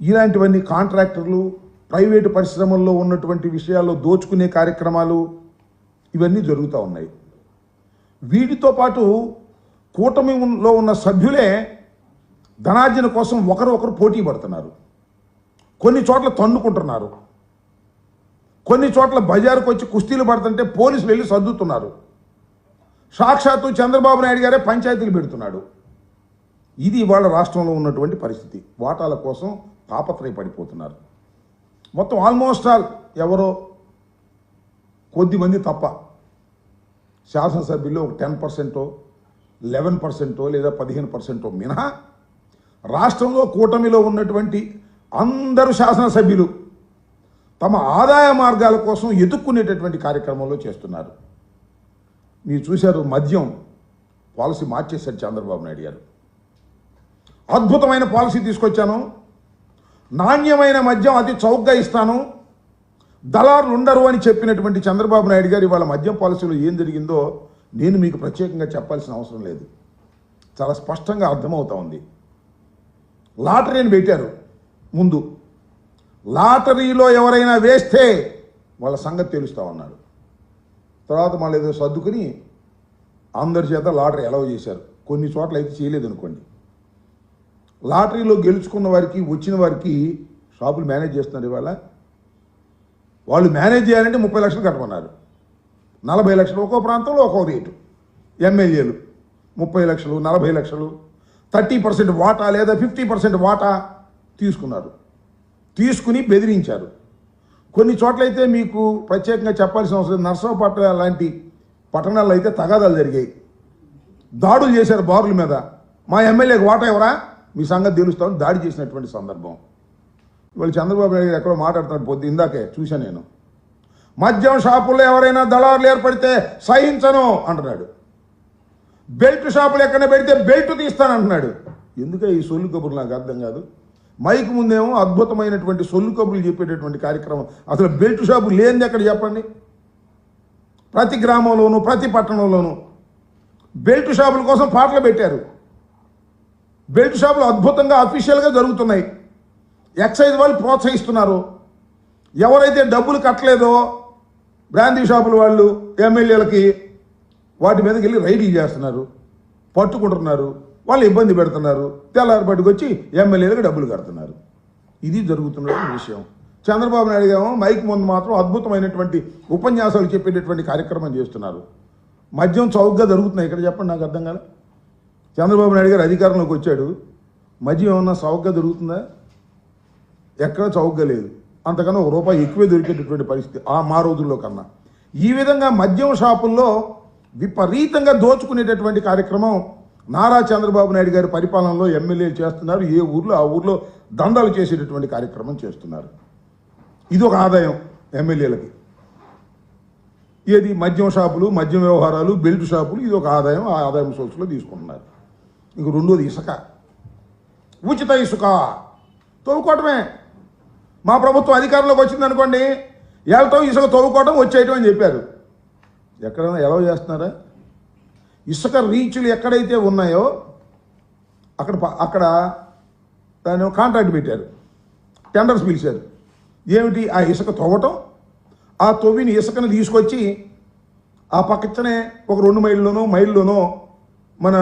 ఇలాంటివన్నీ కాంట్రాక్టర్లు, ప్రైవేటు పరిశ్రమల్లో ఉన్నటువంటి విషయాల్లో దోచుకునే కార్యక్రమాలు ఇవన్నీ జరుగుతూ ఉన్నాయి. వీటితో పాటు కూటమిలో ఉన్న సభ్యులే ధనార్జన కోసం ఒకరు పోటీ పడుతున్నారు. కొన్ని చోట్ల తన్నుకుంటున్నారు, కొన్ని చోట్ల బజారుకు వచ్చి కుస్తీలు పడుతుంటే పోలీసులు వెళ్ళి సర్దుతున్నారు. సాక్షాత్తు చంద్రబాబు నాయుడు గారే పంచాయతీలు పెడుతున్నాడు. ఇది ఇవాళ రాష్ట్రంలో ఉన్నటువంటి పరిస్థితి. వాటాల కోసం తాపత్రయపడిపోతున్నారు. మొత్తం ఆల్మోస్ట్ ఆల్ ఎవరో కొద్దిమంది తప్ప శాసనసభ్యుల్లో ఒక 10%, 11% లేదా 15% మినహా రాష్ట్రంలో కూటమిలో ఉన్నటువంటి అందరూ శాసనసభ్యులు తమ ఆదాయ మార్గాల కోసం ఎదుక్కునేటటువంటి కార్యక్రమంలో చేస్తున్నారు. మీరు చూశారు, మద్యం పాలసీ మార్చేశారు చంద్రబాబు నాయుడు గారు. అద్భుతమైన పాలసీ తీసుకొచ్చాను, నాణ్యమైన మద్యం అతి చౌకగా ఇస్తాను, దళారులు ఉండరు అని చెప్పినటువంటి చంద్రబాబు నాయుడు గారు ఇవాళ మద్యం పాలసీలో ఏం జరిగిందో నేను మీకు ప్రత్యేకంగా చెప్పాల్సిన అవసరం లేదు. చాలా స్పష్టంగా అర్థమవుతా ఉంది. లాటరీని పెట్టారు ముందు. లాటరీలో ఎవరైనా వేస్తే వాళ్ళ సంగతి తెలుస్తూ ఉన్నారు. తర్వాత మళ్ళీ ఏదో సర్దుకుని అందరి చేత లాటరీ అలౌ చేశారు. కొన్ని చోట్ల అయితే చేయలేదు అనుకోండి. లాటరీలో గెలుచుకున్న వారికి, వచ్చిన వారికి షాపులు మేనేజ్ చేస్తున్నారు. ఇవాళ వాళ్ళు మేనేజ్ చేయాలంటే 30 లక్షలు కట్టమన్నారు. 40 లక్షలు ఒక్కో ప్రాంతంలో ఒక్కో రేటు. ఎమ్మెల్యేలు 30 లక్షలు, 40 లక్షలు, 30% వాటా లేదా 50% వాటా తీసుకున్నారు. తీసుకుని బెదిరించారు. కొన్ని చోట్లయితే మీకు ప్రత్యేకంగా చెప్పాల్సిన అవసరం, నర్సరావుపేట లాంటి పట్టణాల్లో అయితే తగాదాలు జరిగాయి. దాడులు చేశారు బారుల మీద. మా ఎమ్మెల్యేకి వాటా ఎవరా, మీ సంగతి తెలుస్తామని దాడి చేసినటువంటి సందర్భం. ఇవాళ చంద్రబాబు నాయుడు ఎక్కడో మాట్లాడుతున్నాడు, పొద్దు ఇందాకే చూశాను నేను. మద్యం షాపుల్లో ఎవరైనా దళారులు ఏర్పడితే సహించను అంటున్నాడు. బెల్ట్ షాపులు ఎక్కడ పెడితే బెల్ట్ తీస్తానంటున్నాడు. ఎందుకే ఈ సొల్లు కబుర్లు నాకు అర్థం కాదు. మైక్ ముందేమో అద్భుతమైనటువంటి సొల్లు కబుర్లు చెప్పేటటువంటి కార్యక్రమం. అసలు బెల్ట్ షాపు లేనిది ఎక్కడ చెప్పండి. ప్రతి గ్రామంలోనూ ప్రతి పట్టణంలోనూ బెల్ట్ షాపుల కోసం పాటలు పెట్టారు. బెల్ట్ షాపులు అద్భుతంగా అఫీషియల్గా జరుగుతున్నాయి. ఎక్సైజ్ వాళ్ళు ప్రోత్సహిస్తున్నారు. ఎవరైతే డబ్బులు కట్టలేదో బ్రాందీ షాపుల వాళ్ళు ఎమ్మెల్యేలకి వాటి మీదకి వెళ్ళి రైడింగ్ చేస్తున్నారు, పట్టుకుంటున్నారు, వాళ్ళు ఇబ్బంది పెడుతున్నారు. తెల్లారి పట్టుకొచ్చి ఎమ్మెల్యేలకు డబ్బులు కడుతున్నారు. ఇది జరుగుతున్నటువంటి విషయం. చంద్రబాబు నాయుడు గారు మైక్ ముందు మాత్రం అద్భుతమైనటువంటి ఉపన్యాసాలు చెప్పేటటువంటి కార్యక్రమం చేస్తున్నారు. మద్యం చౌకగా జరుగుతున్నాయి ఇక్కడ చెప్పండి, నాకు అర్థం కాదు. చంద్రబాబు నాయుడు గారు అధికారంలోకి వచ్చాడు, మద్యం ఏమన్నా చౌకగా దొరుకుతుందా? ఎక్కడ చౌకగా లేదు. అంతకన్నా ₹1 ఎక్కువే దొరికేటటువంటి పరిస్థితి మా రోజుల్లో కన్నా. ఈ విధంగా మద్యం షాపుల్లో విపరీతంగా దోచుకునేటటువంటి కార్యక్రమం నారా చంద్రబాబు నాయుడు గారి పరిపాలనలో ఎమ్మెల్యేలు చేస్తున్నారు. ఏ ఊర్లో ఆ ఊర్లో దందాలు చేసేటటువంటి కార్యక్రమం చేస్తున్నారు. ఇది ఒక ఆదాయం ఎమ్మెల్యేలకి. ఏది మద్యం షాపులు, మద్యం వ్యవహారాలు, బెల్ట్ షాపులు, ఇది ఒక ఆదాయం. ఆ ఆదాయం సోర్స్లో తీసుకుంటున్నారు. ఇంక రెండోది ఇసుక, ఉచిత ఇసుక తవ్వుకోవటమే. మా ప్రభుత్వం అధికారంలోకి వచ్చిందనుకోండి, వెళ్ళటం ఇసుక తవ్వుకోవటం వచ్చేయటం అని చెప్పారు. ఎక్కడైనా ఎలా చేస్తున్నారా? ఇసుక రీచ్లు ఎక్కడైతే ఉన్నాయో అక్కడ దాని కాంట్రాక్ట్ పెట్టారు, టెండర్స్ పిలిచారు. ఏమిటి? ఆ ఇసుక తవ్వటం, ఆ తవ్విని ఇసుకను తీసుకొచ్చి ఆ పక్కనే ఒక 2 మైళ్ళలోనో మన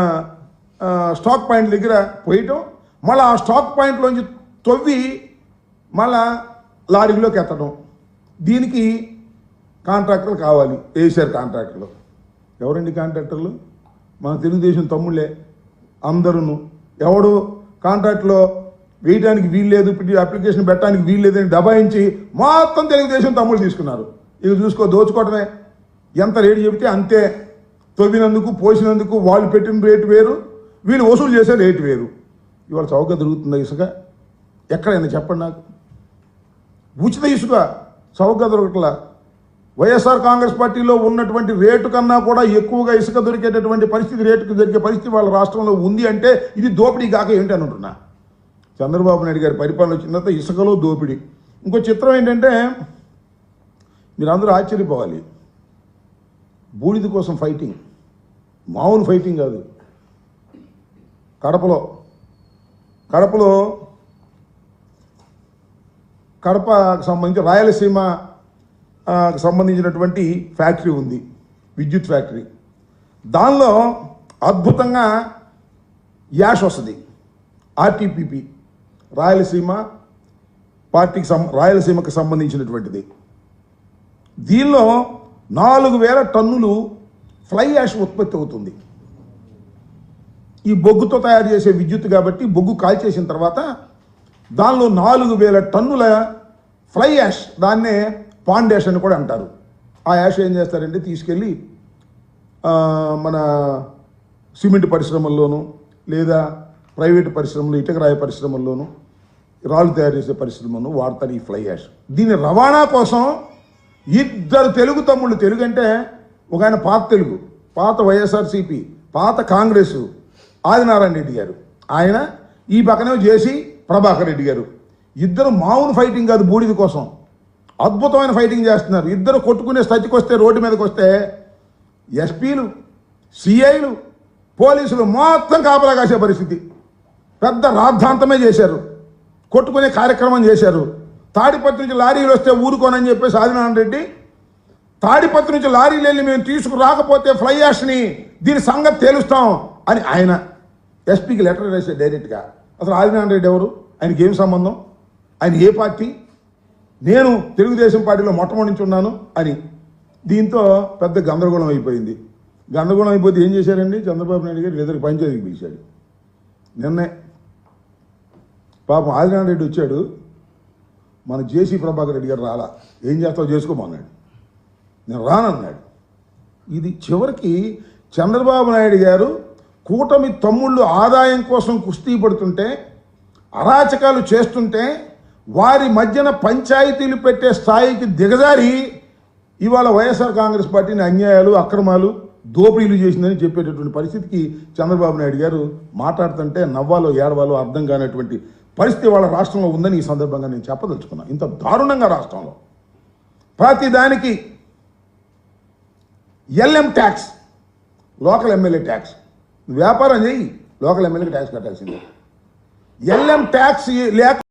స్టాక్ పాయింట్ దగ్గర పోయటం, మళ్ళీ ఆ స్టాక్ పాయింట్లోంచి తవ్వి మళ్ళా లారీలోకి ఎత్తడం. దీనికి కాంట్రాక్టర్లు కావాలి. వేసారు కాంట్రాక్టర్లు. ఎవరండి కాంట్రాక్టర్లు? మన తెలుగుదేశం తమ్ముళ్ళే అందరూ. ఎవడు కాంట్రాక్ట్లో వేయడానికి వీల్లేదు, అప్లికేషన్ పెట్టడానికి వీల్లేదని దబాయించి మొత్తం తెలుగుదేశం తమ్ముళ్ళు తీసుకున్నారు. ఇక చూసుకో, దోచుకోవటమే. ఎంత రేటు చెబితే అంతే. తవ్వినందుకు, పోసినందుకు వాళ్ళు పెట్టిన రేటు వేరు, వీళ్ళు వసూలు చేసే రేటు వేరు. ఇవాళ చౌకగా దొరుకుతుందా ఇసుక? ఎక్కడైనా చెప్పండి నాకు. ఉచిత ఇసుక చౌకగా దొరకట్లా. వైఎస్ఆర్ కాంగ్రెస్ పార్టీలో ఉన్నటువంటి రేటు కన్నా కూడా ఎక్కువగా ఇసుక దొరికేటటువంటి పరిస్థితి, రేటుకు దొరికే పరిస్థితి వాళ్ళ రాష్ట్రంలో ఉంది అంటే ఇది దోపిడీ కాక ఏంటి అని అంటున్నా. చంద్రబాబు నాయుడు గారి పరిపాలన వచ్చిన తర్వాత ఇసుకలో దోపిడీ. ఇంకో చిత్రం ఏంటంటే, మీరు అందరూ ఆశ్చర్యపోవాలి. బూడిద కోసం ఫైటింగ్, మామూలు ఫైటింగ్ కాదు. కడపలో కడపకు సంబంధించి రాయలసీమ సంబంధించినటువంటి ఫ్యాక్టరీ ఉంది, విద్యుత్ ఫ్యాక్టరీ. దానిలో అద్భుతంగా యాష్ వస్తుంది, ఆర్టీపీపీ రాయలసీమకు సంబంధించినటువంటిది. దీనిలో 4,000 టన్నులు ఫ్లై యాష్ ఉత్పత్తి అవుతుంది. ఈ బొగ్గుతో తయారు చేసే విద్యుత్ కాబట్టి బొగ్గు కాల్చేసిన తర్వాత దానిలో 4,000 టన్నుల ఫ్లై యాష్, దాన్నే పాండ్ యాష్ అని కూడా అంటారు. ఆ యాష్ ఏం చేస్తారంటే తీసుకెళ్ళి మన సిమెంట్ పరిశ్రమల్లోనూ లేదా ప్రైవేటు పరిశ్రమలు, ఇటుకరాయ పరిశ్రమల్లోనూ, రాళ్ళు తయారు చేసే పరిశ్రమను వాడతారు ఈ ఫ్లై యాష్. దీని రవాణా కోసం 2 తెలుగు తమ్ముళ్ళు, తెలుగు అంటే ఒక ఆయన పాత వైఎస్ఆర్సీపీ, పాత కాంగ్రెస్ ఆదినారాయణ రెడ్డి గారు, ఆయన ఈ పక్కనే జేసీ ప్రభాకర్ రెడ్డి గారు. ఇద్దరు మామూలు ఫైటింగ్ కాదు, బూడిద కోసం అద్భుతమైన ఫైటింగ్ చేస్తున్నారు. ఇద్దరు కొట్టుకునే స్థితికి వస్తే, రోడ్డు మీదకి వస్తే ఎస్పీలు, సిఐలు, పోలీసులు మొత్తం కాపలా కాసే పరిస్థితి. పెద్ద రాద్ధాంతమే చేశారు, కొట్టుకునే కార్యక్రమం చేశారు. తాడిపత్రి నుంచి లారీలు వస్తే ఊరుకోనని చెప్పేసి ఆదినారాయణ రెడ్డి, తాడిపత్రి నుంచి లారీలు వెళ్ళి మేము తీసుకురాకపోతే ఫ్లై యాష్ని దీని సంగతి తేలుస్తాం అని ఆయన ఎస్పీకి లెటర్ రాశారు డైరెక్ట్గా. అసలు ఆదినారాయణ రెడ్డి ఎవరు, ఆయనకి ఏం సంబంధం, ఆయన ఏ పార్టీ, నేను తెలుగుదేశం పార్టీలో మొట్టమొదటి నుంచి ఉన్నాను అని. దీంతో పెద్ద గందరగోళం అయిపోయింది. గందరగోళం అయిపోతే ఏం చేశారండి, చంద్రబాబు నాయుడు గారు ఇద్దరికి పంచాయతీకి పిలిచాడు. నిన్నే పాపం ఆదినారాయణ రెడ్డి వచ్చాడు, మన జేసీ ప్రభాకర్ రెడ్డి గారు రాలా, ఏం చేస్తావు చేసుకోమన్నాడు. నేను రానన్నాడు. ఇది చివరికి చంద్రబాబు నాయుడు గారు కూటమి తమ్ముళ్ళు ఆదాయం కోసం కుస్తీ పడుతుంటే, అరాచకాలు చేస్తుంటే, వారి మధ్యన పంచాయతీలు పెట్టే స్థాయికి దిగజారి ఇవాళ వైఎస్ఆర్ కాంగ్రెస్ పార్టీని అన్యాయాలు, అక్రమాలు, దోపిడీలు చేసిందని చెప్పేటటువంటి పరిస్థితికి చంద్రబాబు నాయుడు గారు మాట్లాడుతుంటే నవ్వాలో ఏడవాలో అర్థం కానటువంటి పరిస్థితి వాళ్ళ రాష్ట్రంలో ఉందని ఈ సందర్భంగా నేను చెప్పదలుచుకున్నాను. ఇంత దారుణంగా రాష్ట్రంలో ప్రతి దానికి LM tax, local MLA tax. వ్యాపారం చేయి, లోకల్ ఎమ్మెల్యేకి ట్యాక్స్ కట్టాల్సిందే. ఎల్ఎం ట్యాక్స్ లేక